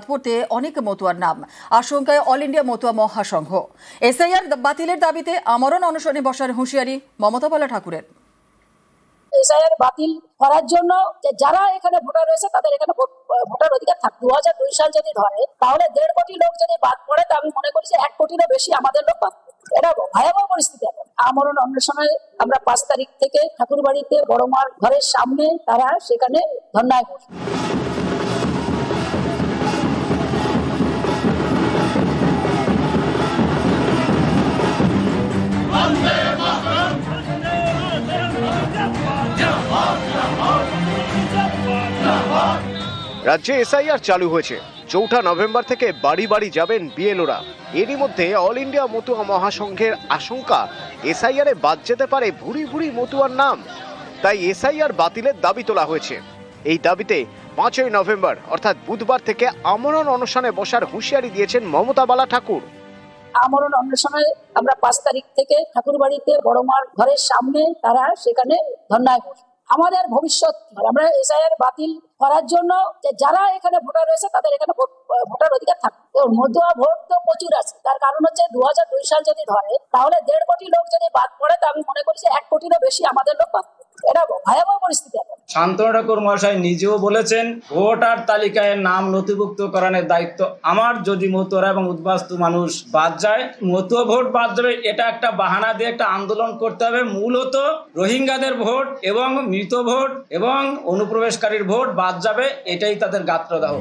পড়তে অনেক মতুয়ার নাম। আশঙ্কায় অল ইন্ডিয়া মতুয়া মহাসংঘ। এসআইআর বাতিলের দাবিতে আমরণ অনশনে বসার হুঁশিয়ারি মমতা বালা ঠাকুরের। এসআইআর বাতিল করার জন্য যারা এখানে ভোটার রয়েছে তাদের এখানে ভোটার অধিকার থাকবে। 2002 সাল যদি ধরে তাহলে 1.5 কোটি লোক যদি বাদ পড়ে, তা আমি মনে করি যে 1 কোটিরও বেশি আমাদের লোক বাদ পড়বে। এটা ভয়াবহ পরিস্থিতি। আমরণ অন্বেষণে আমরা 5 তারিখ থেকে ঠাকুরবাড়িতে বড় মার ঘরের সামনে তারা সেখানে ধর্নায় বসবে। রাজ্যে এসআইআর চালু হয়েছে। 4 নভেম্বর থেকে বাড়ি বাড়ি যাবেন বিএলওরা। এরই মধ্যে অল ইন্ডিয়া মতুয়া মহাসংঘের আশঙ্কা এসআইআরে বাদ যেতে পারে ভুরি ভুরি মতুয়ার নাম। তাই এসআইআর বাতিলের দাবি তোলা হয়েছে। এই দাবিতে 5 নভেম্বর অর্থাৎ বুধবার থেকে আমরণ অনশনে বসার হুঁশিয়ারি দিয়েছেন মমতা বালা ঠাকুর। আমরণ অন্বেষণে আমরা 5 তারিখ থেকে ঠাকুরবাড়িতে বড় মার ঘরের সামনে তারা সেখানে ধর্নায় বসবে। আমাদের ভবিষ্যৎ আমরা এসআইআর বাতিল করার জন্য যারা এখানে ভোটার রয়েছে তাদের এখানে ভোটার অধিকার থাকবে। মতুয়া ভোট তো প্রচুর আছে। তার কারণ হচ্ছে 2002 সাল যদি ধরে তাহলে 1.5 কোটি লোক যদি বাদ পড়ে, তা আমি মনে করি যে 1 কোটিরও বেশি আমাদের লোক বাদ পড়বে। এটা ভয়াবহ পরিস্থিতি। শান্তনু ঠাকুর মহাশয় নিজেও বলেছেন ভোটার তালিকায় নাম নথিভুক্ত করানোর দায়িত্ব আমার। যদি মতুয়ারা এবং উদ্বাস্তু মানুষ বাদ যায়, মতুয়া ভোট বাদ যাবে, এটা একটা বাহানা দিয়ে একটা আন্দোলন করতে হবে। মূলত রোহিঙ্গাদের ভোট এবং মৃত ভোট এবং অনুপ্রবেশকারীর ভোট বাদ যাবে, এটাই তাদের গাত্রদাহ।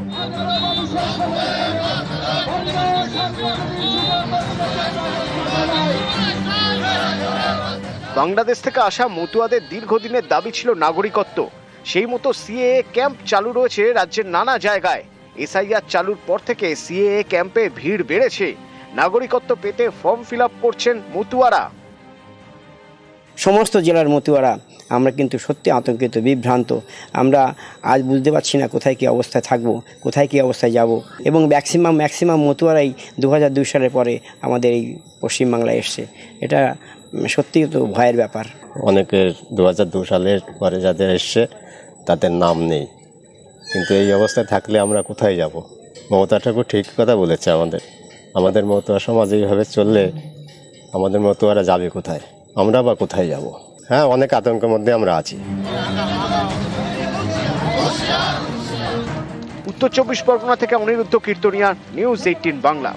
বাংলাদেশ থেকে আসা মতুয়াদের দীর্ঘদিনের দাবি ছিল নাগরিকত্ব। সেই মতো সিএএ ক্যাম্প চালু রয়েছে রাজ্যের নানা জায়গায়। এসআইআর চালুর পর থেকে সিএএ ক্যাম্পে ভিড় বেড়েছে। নাগরিকত্ব পেতে ফর্ম ফিল আপ করছেন মতুয়ারা। সমস্ত জেলার মতুয়ারা আমরা কিন্তু সত্যি আতঙ্কিত, বিভ্রান্ত। আমরা আজ বুঝতে পারছি না কোথায় কী অবস্থায় থাকবো, কোথায় কী অবস্থায় যাব। এবং ম্যাক্সিমাম মতুয়ারাই 2002 সালের পরে আমাদের এই পশ্চিমবাংলায় এসছে। এটা সত্যি তো ভয়ের ব্যাপার। অনেকের 2002 সালের পরে যাদের এসছে তাদের নাম নেই, কিন্তু এই অবস্থায় থাকলে আমরা কোথায় যাব? মমতা ঠাকুর ঠিক কথা বলেছে। আমাদের মতুয়া সমাজ এইভাবে চললে আমাদের মতুয়ারা যাবে কোথায়? আমরা বা কোথায় যাব? হ্যাঁ, অনেক আতঙ্কের মধ্যে আমরা আছি। উত্তর 24 পরগনা থেকে অনিরুদ্ধ কীর্তনিয়া, নিউজ 18 বাংলা।